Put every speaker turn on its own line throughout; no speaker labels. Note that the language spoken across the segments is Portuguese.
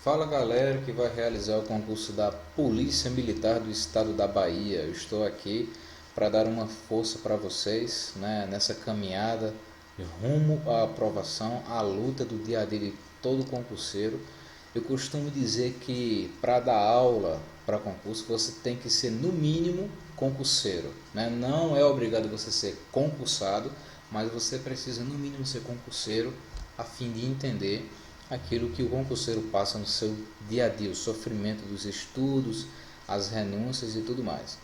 Fala galera que vai realizar o concurso da Polícia Militar do Estado da Bahia. Eu estou aqui para dar uma força para vocês, né, nessa caminhada rumo à aprovação, à luta do dia a dia de todo concurseiro. Eu costumo dizer que para dar aula para concurso você tem que ser no mínimo concurseiro, né? Não é obrigado você ser concursado, mas você precisa no mínimo ser concurseiro a fim de entender aquilo que o concurseiro passa no seu dia a dia, o sofrimento dos estudos, as renúncias e tudo mais.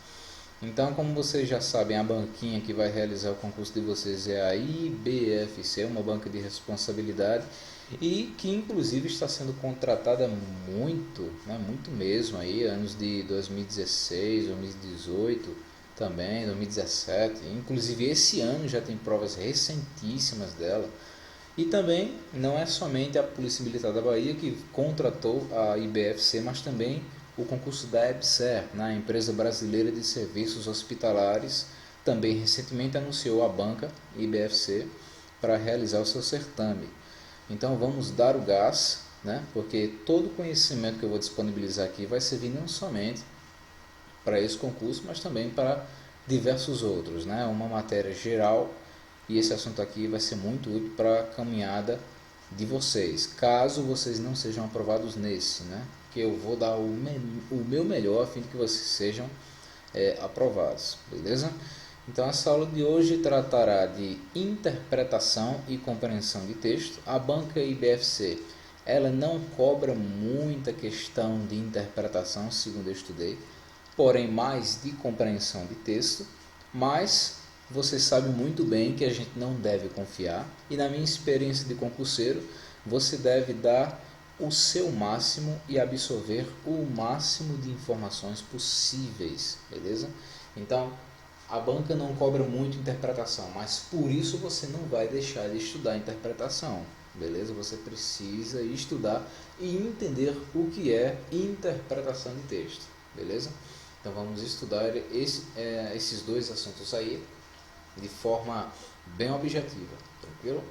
Então, como vocês já sabem, a banquinha que vai realizar o concurso de vocês é a IBFC, uma banca de responsabilidade e que inclusive está sendo contratada muito, né, muito mesmo aí, anos de 2016, 2018 também, 2017, inclusive esse ano já tem provas recentíssimas dela. E também não é somente a Polícia Militar da Bahia que contratou a IBFC, mas também o concurso da EBSER, na Empresa Brasileira de Serviços Hospitalares, também recentemente anunciou a banca IBFC para realizar o seu certame. Então vamos dar o gás, né? Porque todo o conhecimento que eu vou disponibilizar aqui vai servir não somente para esse concurso, mas também para diversos outros, né? Uma matéria geral. E esse assunto aqui vai ser muito útil para a caminhada de vocês, caso vocês não sejam aprovados nesse, né? Que eu vou dar o meu melhor a fim de que vocês sejam aprovados, beleza? Então essa aula de hoje tratará de interpretação e compreensão de texto. A banca IBFC, ela não cobra muita questão de interpretação, segundo eu estudei, porém mais de compreensão de texto, mas você sabe muito bem que a gente não deve confiar e na minha experiência de concurseiro, você deve dar o seu máximo e absorver o máximo de informações possíveis, beleza? Então, a banca não cobra muito interpretação, mas por isso você não vai deixar de estudar interpretação, beleza? Você precisa estudar e entender o que é interpretação de texto, beleza? Então vamos estudar esses dois assuntos aí de forma bem objetiva, tranquilo?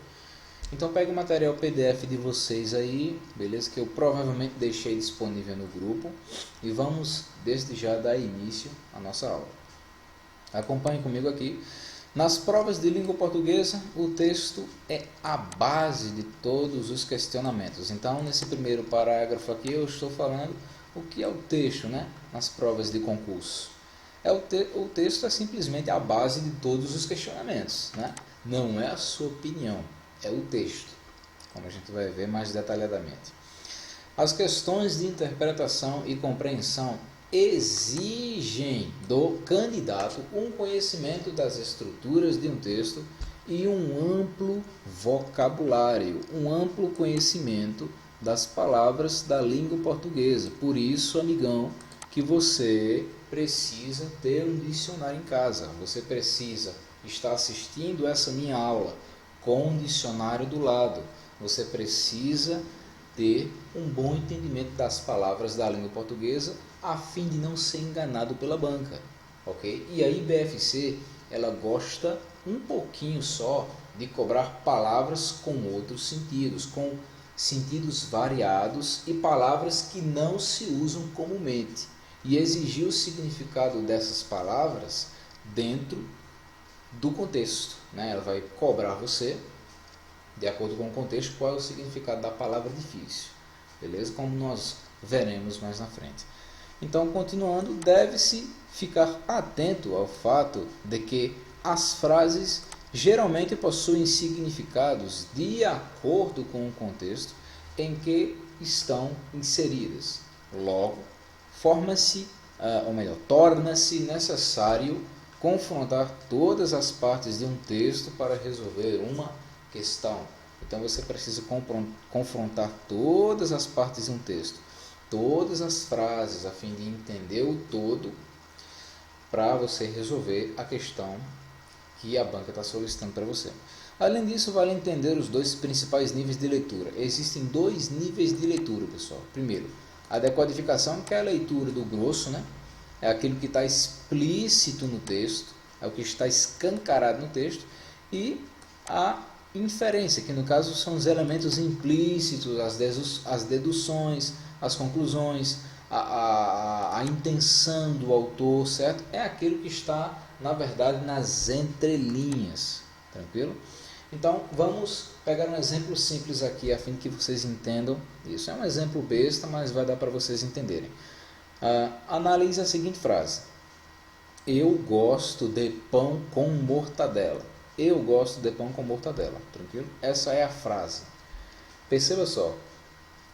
Então pega o material PDF de vocês aí, beleza? Que eu provavelmente deixei disponível no grupo e vamos desde já dar início à nossa aula. Acompanhe comigo aqui. Nas provas de língua portuguesa, o texto é a base de todos os questionamentos. Então, nesse primeiro parágrafo aqui, eu estou falando o que é o texto, né? Nas provas de concurso. O texto é simplesmente a base de todos os questionamentos, né? Não é a sua opinião, é o texto, como a gente vai ver mais detalhadamente. As questões de interpretação e compreensão exigem do candidato um conhecimento das estruturas de um texto e um amplo vocabulário, um amplo conhecimento das palavras da língua portuguesa. Por isso, amigão, que você precisa ter um dicionário em casa. Você precisa estar assistindo essa minha aula com um dicionário do lado. Você precisa ter um bom entendimento das palavras da língua portuguesa a fim de não ser enganado pela banca, ok? E a IBFC, ela gosta um pouquinho só de cobrar palavras com outros sentidos, com sentidos variados e palavras que não se usam comumente, e exigir o significado dessas palavras dentro do contexto, né? Ela vai cobrar você, de acordo com o contexto, qual é o significado da palavra difícil, beleza? Como nós veremos mais na frente. Então, continuando, deve-se ficar atento ao fato de que as frases geralmente possuem significados de acordo com o contexto em que estão inseridas. Logo, torna-se necessário confrontar todas as partes de um texto para resolver uma questão. Então você precisa confrontar todas as partes de um texto, todas as frases, a fim de entender o todo, para você resolver a questão que a banca está solicitando para você. Além disso, vale entender os dois principais níveis de leitura. Existem dois níveis de leitura, pessoal. Primeiro, a decodificação, que é a leitura do grosso, né? É aquilo que está explícito no texto, é o que está escancarado no texto. E a inferência, que no caso são os elementos implícitos, as deduções, as conclusões, a intenção do autor, certo? É aquilo que está, na verdade, nas entrelinhas, tranquilo? Então, vamos pegar um exemplo simples aqui, a fim de que vocês entendam isso. É um exemplo besta, mas vai dar para vocês entenderem. Analise a seguinte frase: eu gosto de pão com mortadela. Eu gosto de pão com mortadela, tranquilo? Essa é a frase. Perceba só,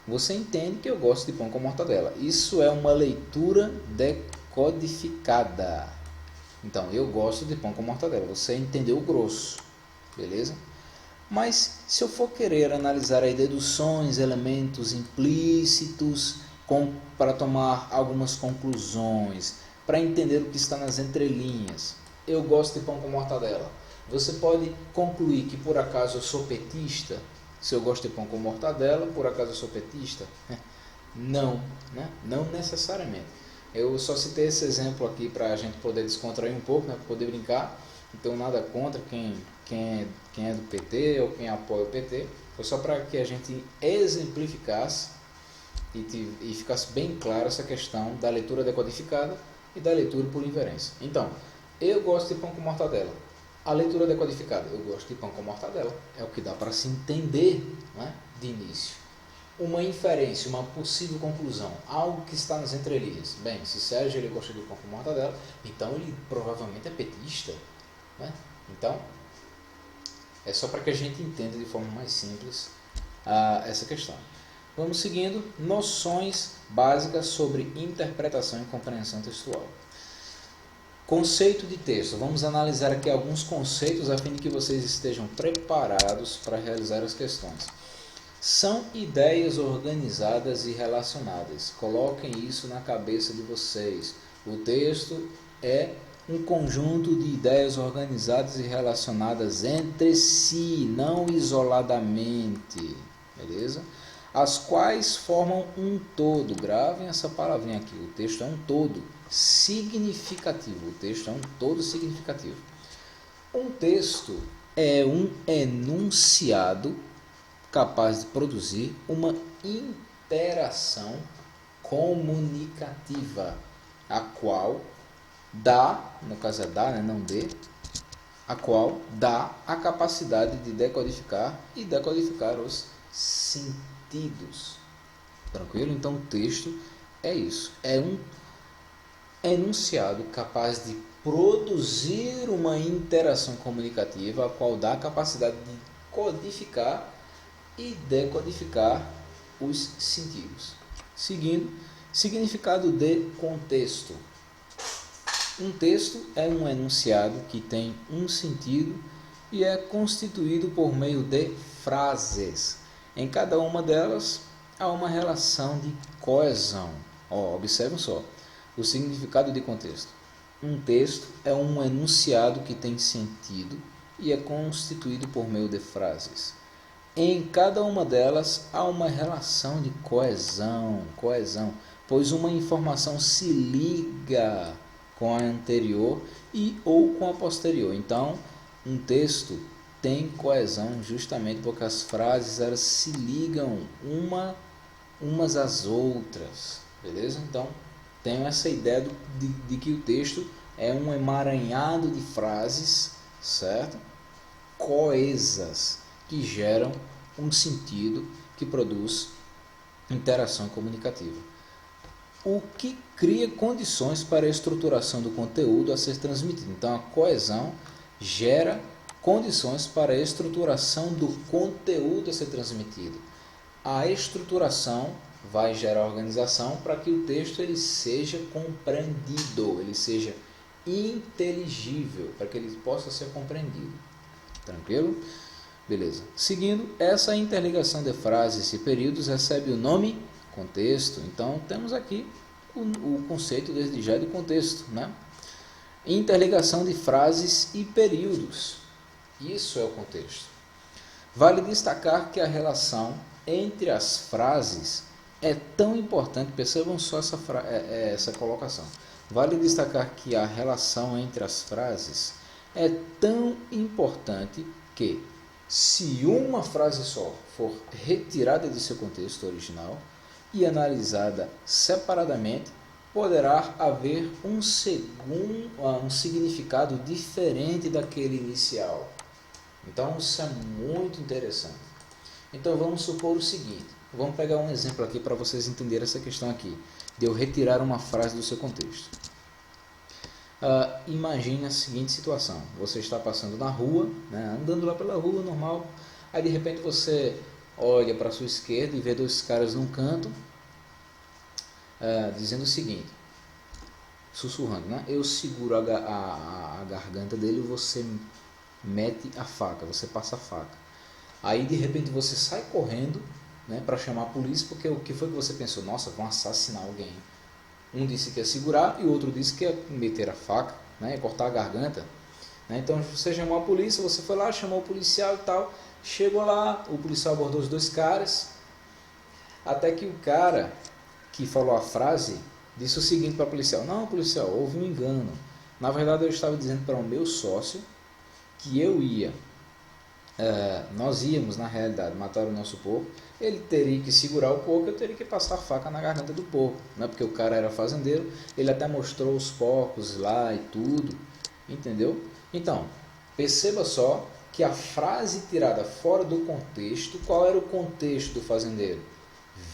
você entende que eu gosto de pão com mortadela. Isso é uma leitura decodificada. Então, eu gosto de pão com mortadela. Você entendeu o grosso, beleza? Mas se eu for querer analisar aí deduções, elementos implícitos, para tomar algumas conclusões, para entender o que está nas entrelinhas, eu gosto de pão com mortadela. Você pode concluir que por acaso eu sou petista? Se eu gosto de pão com mortadela, por acaso eu sou petista? Não, né? Não necessariamente. Eu só citei esse exemplo aqui para a gente poder descontrair um pouco, né? Para poder brincar. Então nada contra quem é do PT ou quem apoia o PT. Foi só para que a gente exemplificasse e ficasse bem clara essa questão da leitura decodificada e da leitura por inferência. Então, eu gosto de pão com mortadela. A leitura decodificada, eu gosto de pão com mortadela. É o que dá para se entender, né, de início. Uma inferência, uma possível conclusão, algo que está nas entrelinhas. Bem, se Sérgio ele gosta de pão com mortadela, então ele provavelmente é petista, né? Então, é só para que a gente entenda de forma mais simples essa questão. Vamos seguindo. Noções básicas sobre interpretação e compreensão textual. Conceito de texto. Vamos analisar aqui alguns conceitos a fim de que vocês estejam preparados para realizar as questões. São ideias organizadas e relacionadas. Coloquem isso na cabeça de vocês. O texto é um conjunto de ideias organizadas e relacionadas entre si, não isoladamente, beleza? As quais formam um todo. Gravem essa palavrinha aqui. O texto é um todo significativo. O texto é um todo significativo. Um texto é um enunciado capaz de produzir uma interação comunicativa, a qual dá, no caso é dá, né, não dê, a qual dá a capacidade de decodificar e decodificar os sentidos. Tranquilo? Então o texto é isso, é um enunciado capaz de produzir uma interação comunicativa, a qual dá a capacidade de codificar e decodificar os sentidos. Seguindo, significado de contexto. Um texto é um enunciado que tem um sentido e é constituído por meio de frases. Em cada uma delas há uma relação de coesão. Observem só o significado de contexto. Um texto é um enunciado que tem sentido e é constituído por meio de frases. Em cada uma delas há uma relação de coesão, pois uma informação se liga com a anterior e ou com a posterior. Então, um texto tem coesão justamente porque as frases elas se ligam umas às outras, beleza? Então, tenho essa ideia de que o texto é um emaranhado de frases, certo? Coesas, que geram um sentido que produz interação comunicativa. O que cria condições para a estruturação do conteúdo a ser transmitido. Então, a coesão gera condições para a estruturação do conteúdo a ser transmitido. A estruturação vai gerar organização para que o texto ele seja compreendido, ele seja inteligível, para que ele possa ser compreendido. Tranquilo? Beleza. Seguindo, essa interligação de frases e períodos recebe o nome contexto. Então, temos aqui o conceito desde já de contexto, né? Interligação de frases e períodos. Isso é o contexto. Vale destacar que a relação entre as frases é tão importante, percebam só essa colocação. Vale destacar que a relação entre as frases é tão importante que Se uma frase só for retirada de seu contexto original e analisada separadamente, poderá haver um significado diferente daquele inicial. Então isso é muito interessante. Então vamos supor o seguinte, vamos pegar um exemplo aqui para vocês entenderem essa questão aqui, de eu retirar uma frase do seu contexto. Imagine a seguinte situação, você está passando na rua, né, andando lá pela rua normal, aí de repente você olha para a sua esquerda e vê dois caras num canto, dizendo o seguinte, sussurrando, né? Eu seguro a garganta dele e você mete a faca, você passa a faca. Aí de repente você sai correndo, né, para chamar a polícia, porque o que foi que você pensou? Nossa, vão assassinar alguém. Um disse que ia segurar e o outro disse que ia meter a faca, né, e cortar a garganta. Né? Então você chamou a polícia, você foi lá, chamou o policial e tal. Chegou lá, o policial abordou os dois caras, até que o cara que falou a frase disse o seguinte para o policial: não, policial, houve um engano. Na verdade eu estava dizendo para o meu sócio que nós íamos na realidade matar o nosso porco, ele teria que segurar o porco, eu teria que passar a faca na garganta do porco, né? Porque o cara era fazendeiro, ele até mostrou os porcos lá e tudo, entendeu? Então, perceba só que a frase tirada fora do contexto, qual era o contexto do fazendeiro?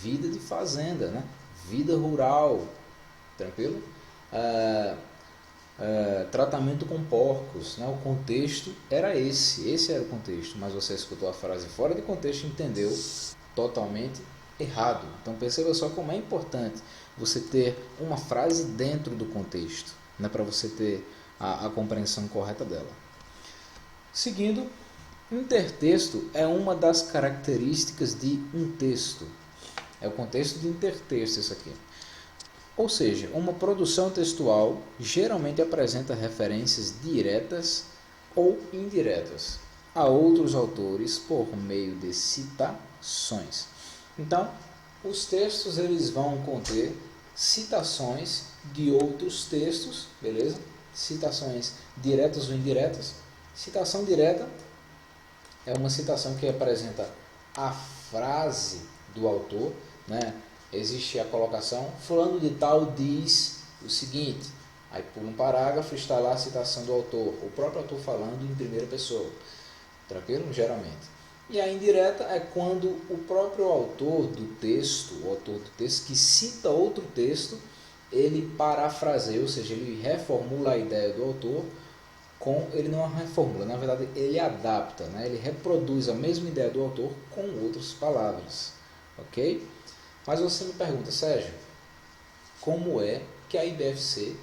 Vida de fazenda, né? Vida rural, tranquilo? Tratamento com porcos, né? O contexto era esse era o contexto, mas você escutou a frase fora de contexto e entendeu totalmente errado. Então perceba só como é importante você ter uma frase dentro do contexto, né? Para você ter a compreensão correta dela. Seguindo, intertexto é uma das características de um texto. É o contexto de intertexto isso aqui. Ou seja, uma produção textual geralmente apresenta referências diretas ou indiretas a outros autores por meio de citações. Então, os textos eles vão conter citações de outros textos, beleza? Citações diretas ou indiretas. Citação direta é uma citação que apresenta a frase do autor, né? Existe a colocação, fulano de tal diz o seguinte, aí pula um parágrafo, está lá a citação do autor, o próprio autor falando em primeira pessoa, tranquilo? Geralmente. E a indireta é quando o próprio autor do texto, o autor do texto que cita outro texto, ele parafraseia, ou seja, ele reformula a ideia do autor, ele não reformula, na verdade ele adapta, né? Ele reproduz a mesma ideia do autor com outras palavras, ok? Mas você me pergunta, Sérgio, como é que a IBFC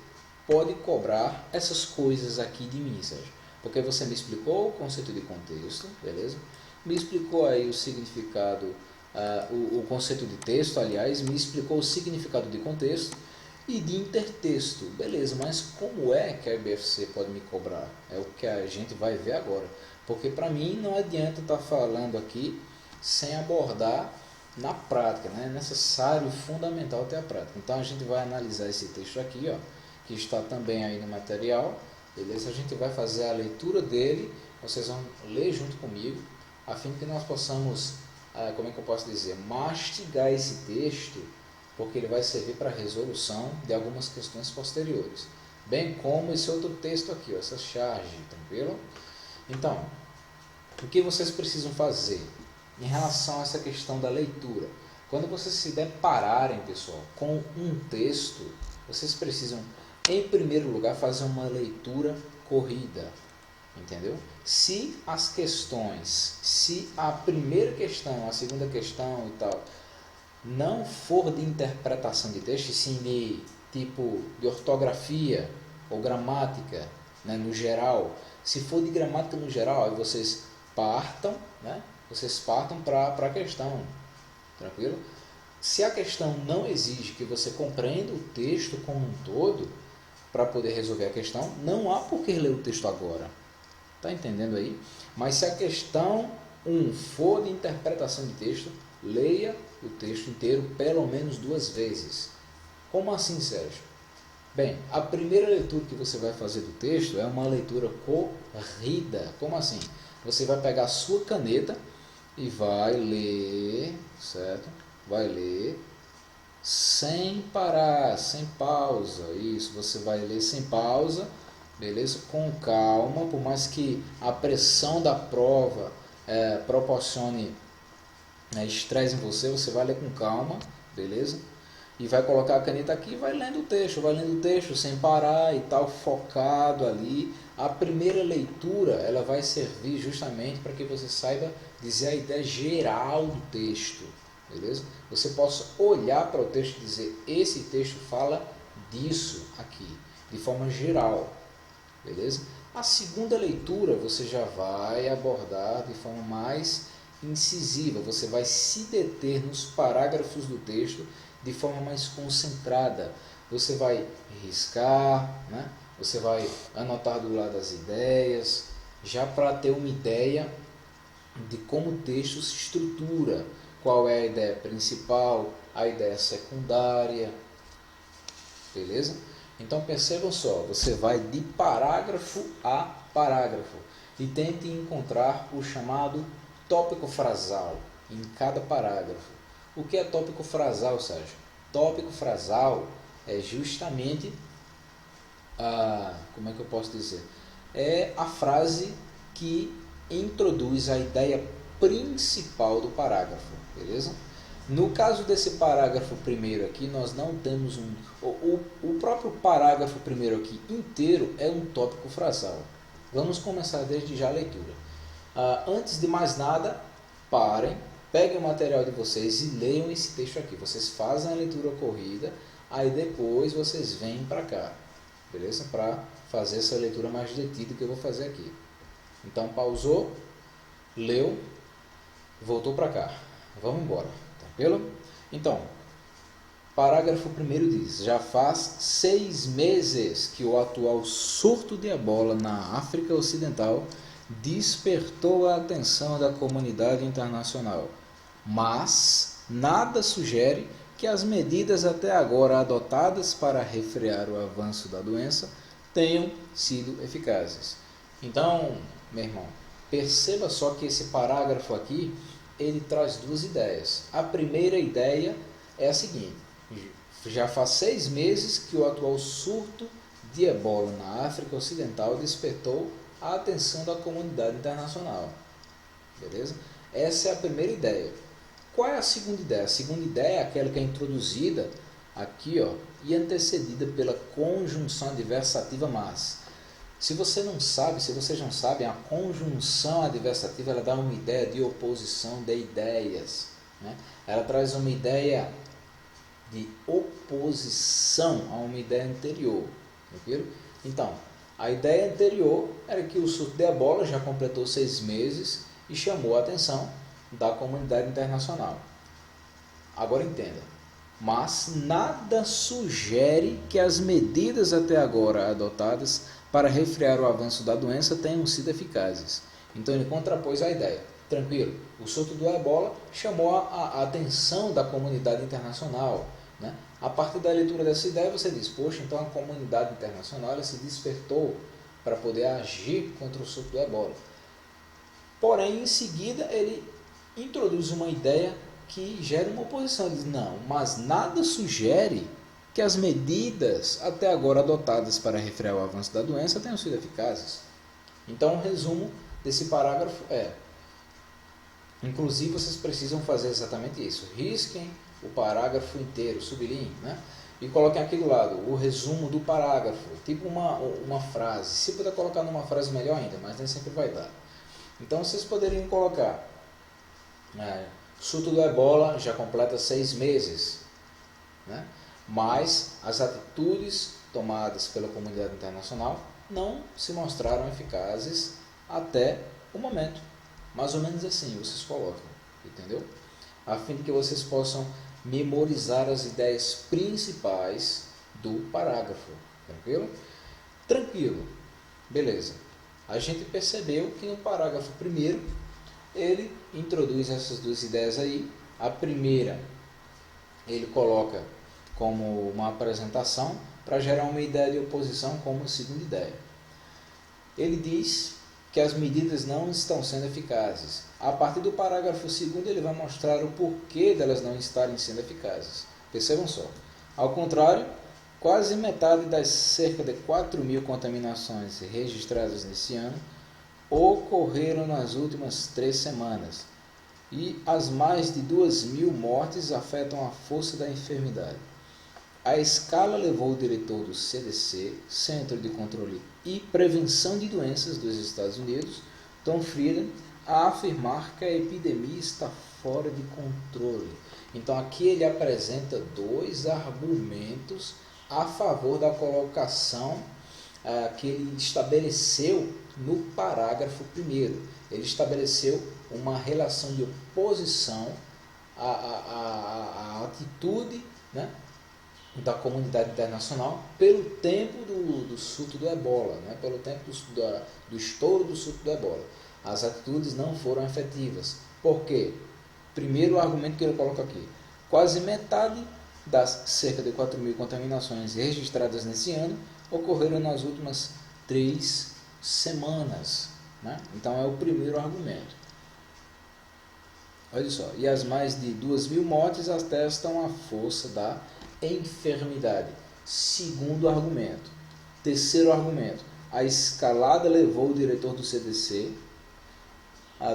pode cobrar essas coisas aqui de mim, Sérgio? Porque você me explicou o conceito de contexto, beleza? Me explicou aí o significado, o conceito de texto, aliás, me explicou o significado de contexto e de intertexto, beleza, mas como é que a IBFC pode me cobrar? É o que a gente vai ver agora. Porque para mim não adianta estar falando aqui sem abordar na prática, né? É necessário, fundamental ter a prática. Então a gente vai analisar esse texto aqui, ó, que está também aí no material, beleza? A gente vai fazer a leitura dele, vocês vão ler junto comigo, a fim de que nós possamos, como é que eu posso dizer, mastigar esse texto, porque ele vai servir para a resolução de algumas questões posteriores, bem como esse outro texto aqui, ó, essa charge, tranquilo? Então, o que vocês precisam fazer em relação a essa questão da leitura? Quando vocês se depararem, pessoal, com um texto, vocês precisam, em primeiro lugar, fazer uma leitura corrida, entendeu? Se as questões, se a primeira questão, a segunda questão e tal, não for de interpretação de texto, sim de tipo de ortografia ou gramática, né, no geral, se for de gramática no geral, aí vocês partam, né? Vocês partam para a questão, tranquilo? Se a questão não exige que você compreenda o texto como um todo para poder resolver a questão, não há por que ler o texto agora. Está entendendo aí? Mas se a questão 1 for de interpretação de texto, leia o texto inteiro pelo menos 2 vezes. Como assim, Sérgio? Bem, a primeira leitura que você vai fazer do texto é uma leitura corrida. Como assim? você vai pegar a sua caneta e vai ler, certo? Vai ler sem parar, sem pausa. Isso, você vai ler sem pausa, beleza? Com calma, por mais que a pressão da prova proporcione estresse em você, você vai ler com calma, beleza? E vai colocar a caneta aqui e vai lendo o texto sem parar e tal, focado ali. A primeira leitura, ela vai servir justamente para que você saiba dizer a ideia geral do texto, beleza? Você possa olhar para o texto e dizer, esse texto fala disso aqui, de forma geral, beleza? A segunda leitura você já vai abordar de forma mais incisiva, você vai se deter nos parágrafos do texto de forma mais concentrada. Você vai riscar, né? Você vai anotar do lado as ideias, já para ter uma ideia de como o texto se estrutura, qual é a ideia principal, a ideia secundária, beleza? Então percebam só, você vai de parágrafo a parágrafo e tente encontrar o chamado tópico frasal em cada parágrafo. O que é tópico frasal, Sérgio? Tópico frasal é justamente como é que eu posso dizer? É a frase que introduz a ideia principal do parágrafo, beleza? No caso desse parágrafo primeiro aqui, nós não temos o próprio parágrafo primeiro aqui inteiro é um tópico frasal. Vamos começar desde já a leitura. Antes de mais nada, parem, peguem o material de vocês e leiam esse texto aqui. Vocês fazem a leitura corrida, aí depois vocês vêm para cá, beleza? Para fazer essa leitura mais detida que eu vou fazer aqui. Então, pausou, leu, voltou para cá. Vamos embora, tranquilo? Então, parágrafo 1º diz: já faz 6 meses que o atual surto de ebola na África Ocidental despertou a atenção da comunidade internacional, mas nada sugere que as medidas até agora adotadas para refrear o avanço da doença tenham sido eficazes. Então, meu irmão, perceba só que esse parágrafo aqui, ele traz duas ideias. A primeira ideia é a seguinte: já faz 6 meses que o atual surto de ebola na África Ocidental despertou a atenção da comunidade internacional. Beleza? Essa é a primeira ideia. Qual é a segunda ideia? A segunda ideia é aquela que é introduzida aqui, ó, e antecedida pela conjunção adversativa mas. Se vocês não sabem, a conjunção adversativa ela dá uma ideia de oposição de ideias, né? Ela traz uma ideia de oposição a uma ideia anterior, tranquilo? Então, a ideia anterior era que o surto de ebola já completou 6 meses e chamou a atenção da comunidade internacional. Agora entenda, mas nada sugere que as medidas até agora adotadas para refrear o avanço da doença tenham sido eficazes. Então ele contrapôs a ideia. Tranquilo, o surto do ebola chamou a atenção da comunidade internacional, né? A partir da leitura dessa ideia você diz, poxa, então a comunidade internacional ela se despertou para poder agir contra o surto do ebola. Porém, em seguida, ele introduz uma ideia que gera uma oposição. Ele diz, não, mas nada sugere que as medidas até agora adotadas para refrear o avanço da doença tenham sido eficazes. Então, o resumo desse parágrafo é, inclusive vocês precisam fazer exatamente isso, risquem o parágrafo inteiro, sublinhem, né? E coloquem aqui do lado o resumo do parágrafo, tipo uma frase. Se puder colocar numa frase melhor ainda, mas nem sempre vai dar. Então vocês poderiam colocar, surto do ebola já completa 6 meses, né? Mas as atitudes tomadas pela comunidade internacional não se mostraram eficazes até o momento. Mais ou menos assim vocês colocam, entendeu? A fim de que vocês possam memorizar as ideias principais do parágrafo, tranquilo? Tranquilo, beleza. A gente percebeu que no parágrafo primeiro ele introduz essas duas ideias aí. A primeira ele coloca como uma apresentação para gerar uma ideia de oposição como segunda ideia. Ele diz que as medidas não estão sendo eficazes. A partir do parágrafo 2º, ele vai mostrar o porquê delas não estarem sendo eficazes. Percebam só. Ao contrário, quase metade das cerca de 4.000 contaminações registradas nesse ano ocorreram nas últimas 3 semanas, e as mais de 2.000 mortes afetam a força da enfermidade. A escala levou o diretor do CDC, Centro de Controle e Prevenção de Doenças dos Estados Unidos, Tom Frieden, a afirmar que a epidemia está fora de controle. Então aqui ele apresenta 2 argumentos a favor da colocação que ele estabeleceu no parágrafo 1º. Ele estabeleceu uma relação de oposição à atitude, né, da comunidade internacional pelo tempo do surto do ebola, né, pelo tempo do estouro do surto do ebola. As atitudes não foram efetivas. Por quê? Primeiro argumento que ele coloca aqui: quase metade das cerca de 4.000 contaminações registradas nesse ano ocorreram nas últimas 3 semanas. Né? Então é o primeiro argumento. Olha só, e as mais de 2.000 mortes atestam a força da enfermidade. Segundo argumento. Terceiro argumento: a escalada levou o diretor do CDC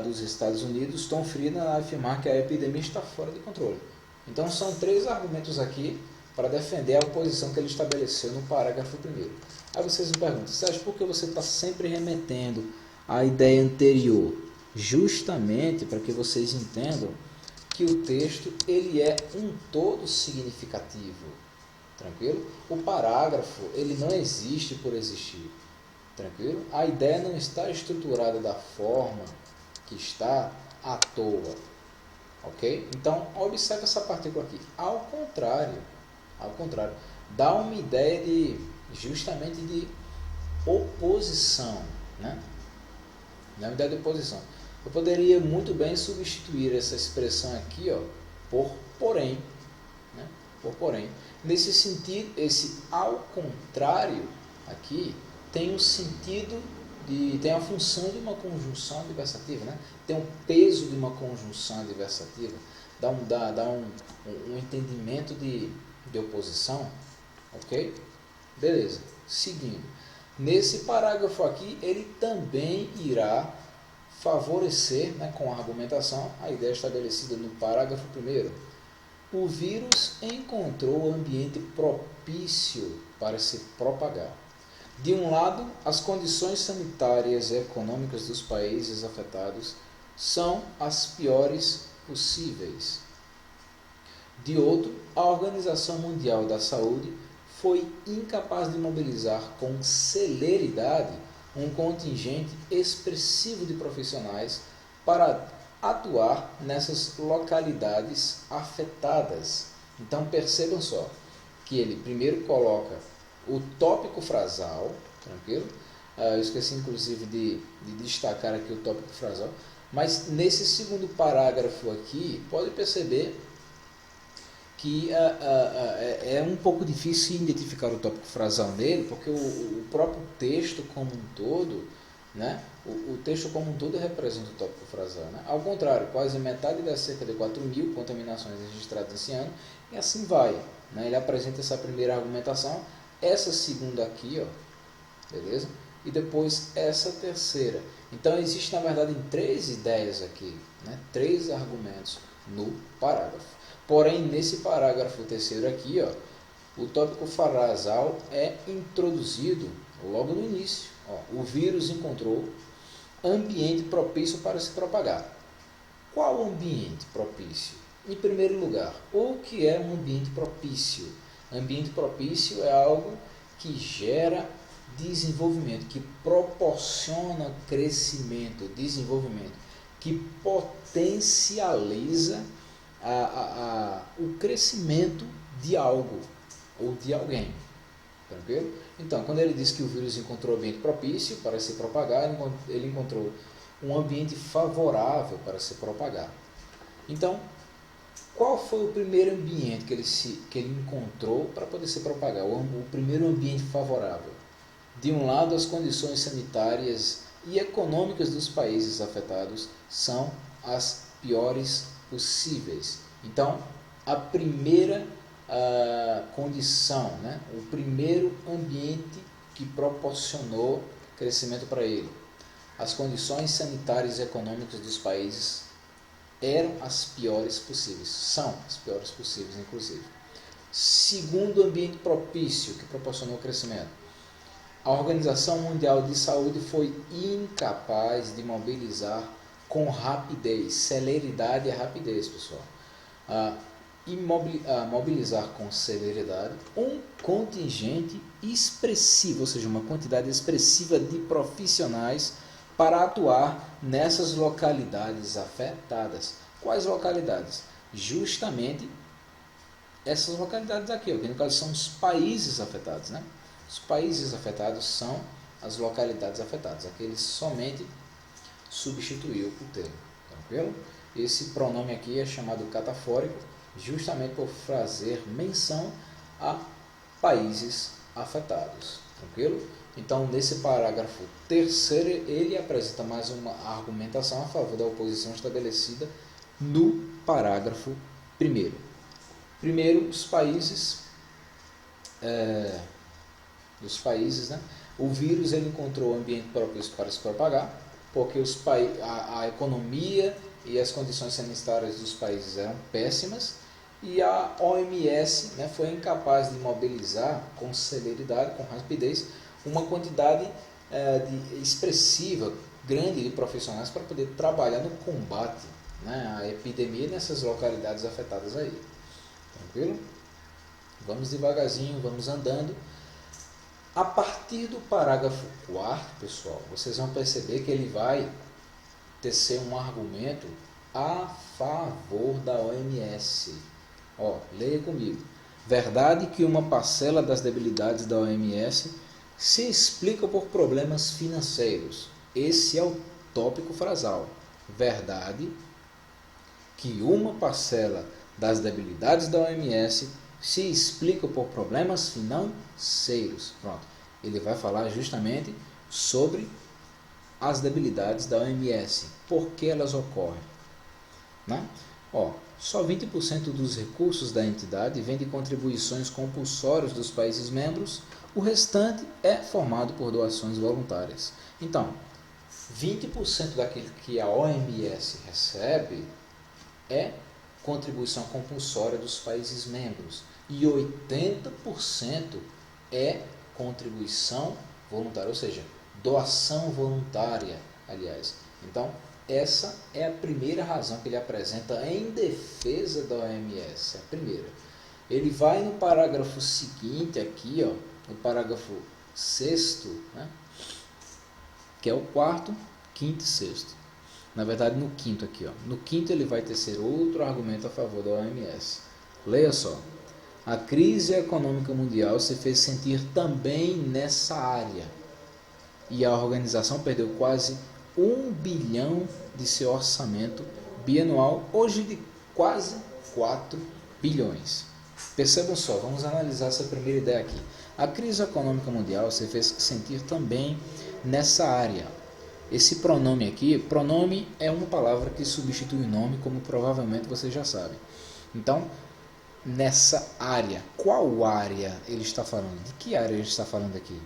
dos Estados Unidos, Tom Frieden, a afirmar que a epidemia está fora de controle. Então são 3 argumentos aqui para defender a posição que ele estabeleceu no parágrafo 1º. Aí vocês me perguntam: Sérgio, por que você está sempre remetendo à ideia anterior? Justamente para que vocês entendam que o texto ele é um todo significativo. Tranquilo? O parágrafo ele não existe por existir. Tranquilo? A ideia não está estruturada da forma que está à toa. Ok? Então, observe essa partícula aqui. Ao contrário, dá uma ideia justamente de oposição. Né? Dá uma ideia de oposição. Eu poderia muito bem substituir essa expressão aqui, ó, por porém. Né? Por porém. Nesse sentido, esse ao contrário aqui tem o sentido tem a função de uma conjunção adversativa, né? Tem um peso de uma conjunção adversativa, dá um entendimento de oposição, ok? Beleza, seguindo. Nesse parágrafo aqui, ele também irá favorecer, né, com a argumentação, a ideia estabelecida no parágrafo 1º. O vírus encontrou ambiente propício para se propagar. De um lado, as condições sanitárias e econômicas dos países afetados são as piores possíveis. De outro, a Organização Mundial da Saúde foi incapaz de mobilizar com celeridade um contingente expressivo de profissionais para atuar nessas localidades afetadas. Então percebam só que ele primeiro coloca o tópico frasal, tranquilo? Eu esqueci inclusive de destacar aqui o tópico frasal, mas nesse segundo parágrafo aqui, pode perceber que é um pouco difícil identificar o tópico frasal nele, porque o próprio texto como um todo, né? O texto como um todo representa o tópico frasal. Né? Ao contrário, quase metade das cerca de 4.000 contaminações registradas esse ano, e assim vai. Né? Ele apresenta essa primeira argumentação, essa segunda aqui, ó, beleza? E depois essa terceira. Então existe na verdade 3 ideias aqui, né? 3 argumentos no parágrafo. Porém, nesse parágrafo terceiro aqui, ó, o tópico frasal é introduzido logo no início. Ó, o vírus encontrou ambiente propício para se propagar. Qual ambiente propício? Em primeiro lugar, o que é um ambiente propício? Ambiente propício é algo que gera desenvolvimento, que proporciona crescimento, desenvolvimento, que potencializa o crescimento de algo ou de alguém. Tranquilo? Então, quando ele diz que o vírus encontrou ambiente propício para se propagar, ele encontrou um ambiente favorável para se propagar. Então, qual foi o primeiro ambiente que ele encontrou para poder se propagar? O primeiro ambiente favorável. De um lado, as condições sanitárias e econômicas dos países afetados são as piores possíveis. Então, a primeira condição, né? O primeiro ambiente que proporcionou crescimento para ele, as condições sanitárias e econômicas dos países eram as piores possíveis, são as piores possíveis, inclusive. Segundo ambiente propício que proporcionou o crescimento, a Organização Mundial de Saúde foi incapaz de mobilizar com rapidez, celeridade e rapidez, pessoal, mobilizar com celeridade um contingente expressivo, ou seja, uma quantidade expressiva de profissionais para atuar nessas localidades afetadas. Quais localidades? Justamente essas localidades aqui, que no caso são os países afetados, né? Os países afetados são as localidades afetadas. Aqui ele somente substituiu o termo, tranquilo? Esse pronome aqui é chamado catafórico, justamente por fazer menção a países afetados, tranquilo? Então, nesse parágrafo terceiro, ele apresenta mais uma argumentação a favor da oposição estabelecida no parágrafo primeiro. Primeiro, os países, né? O vírus ele encontrou o ambiente propício para se propagar, porque a economia e as condições sanitárias dos países eram péssimas, e a OMS, né, foi incapaz de mobilizar com celeridade, com rapidez, uma quantidade expressiva, grande de profissionais para poder trabalhar no combate, né, à epidemia nessas localidades afetadas aí. Tranquilo? Vamos devagarzinho, vamos andando. A partir do parágrafo 4º, pessoal, vocês vão perceber que ele vai tecer um argumento a favor da OMS. Leia comigo. Verdade que uma parcela das debilidades da OMS se explica por problemas financeiros. Esse é o tópico frasal. Verdade que uma parcela das debilidades da OMS se explica por problemas financeiros. Pronto. Ele vai falar justamente sobre as debilidades da OMS. Por que elas ocorrem? Né? Só 20% dos recursos da entidade vem de contribuições compulsórias dos países membros, o restante é formado por doações voluntárias. Então, 20% daquilo que a OMS recebe é contribuição compulsória dos países membros e 80% é contribuição voluntária, ou seja, doação voluntária, aliás. Então, essa é a primeira razão que ele apresenta em defesa da OMS, a primeira. Ele vai no parágrafo seguinte aqui, no parágrafo 6º, né, que é o 4º, 5º e 6º. Na verdade, no 5º aqui, no 5º ele vai tecer outro argumento a favor da OMS. Leia só. A crise econômica mundial se fez sentir também nessa área e a organização perdeu quase 1 bilhão de seu orçamento bianual, hoje de quase 4 bilhões. Percebam só, vamos analisar essa primeira ideia aqui. A crise econômica mundial se fez sentir também nessa área. Esse pronome aqui, pronome é uma palavra que substitui o nome, como provavelmente vocês já sabem. Então, nessa área, qual área ele está falando? De que área ele está falando aqui?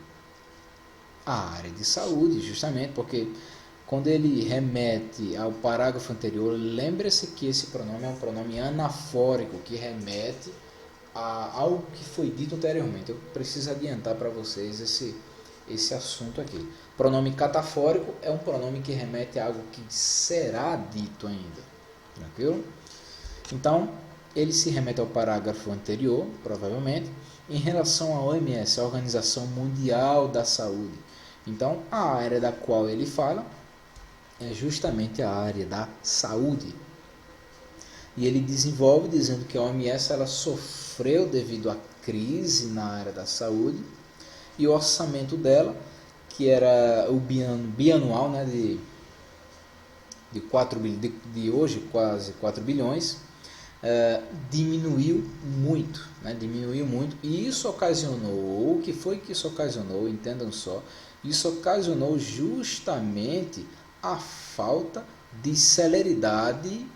A área de saúde, justamente, porque quando ele remete ao parágrafo anterior, lembre-se que esse pronome é um pronome anafórico, que remete a algo que foi dito anteriormente. Eu preciso adiantar para vocês esse assunto aqui. Pronome catafórico é um pronome que remete a algo que será dito ainda. Tranquilo? Então, ele se remete ao parágrafo anterior, provavelmente, em relação à OMS, a Organização Mundial da Saúde. Então, a área da qual ele fala é justamente a área da saúde. E ele desenvolve dizendo que a OMS ela sofreu devido à crise na área da saúde e o orçamento dela, que era o bianual, né, de hoje quase 4 bilhões, diminuiu muito, e isso ocasionou, o que foi que isso ocasionou, entendam só, Isso ocasionou justamente a falta de celeridade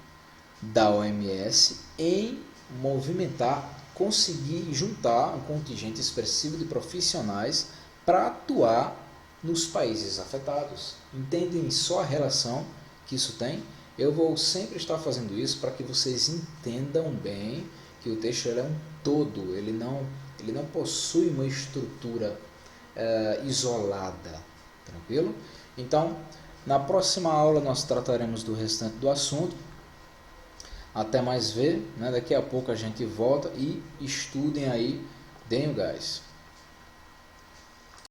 da OMS em movimentar, conseguir juntar um contingente expressivo de profissionais para atuar nos países afetados. Entendem só a relação que isso tem? Eu vou sempre estar fazendo isso para que vocês entendam bem que o texto é um todo, ele não possui uma estrutura isolada, tranquilo? Então, na próxima aula nós trataremos do restante do assunto. Até mais ver, né? Daqui a pouco a gente volta e estudem aí, deem o gás.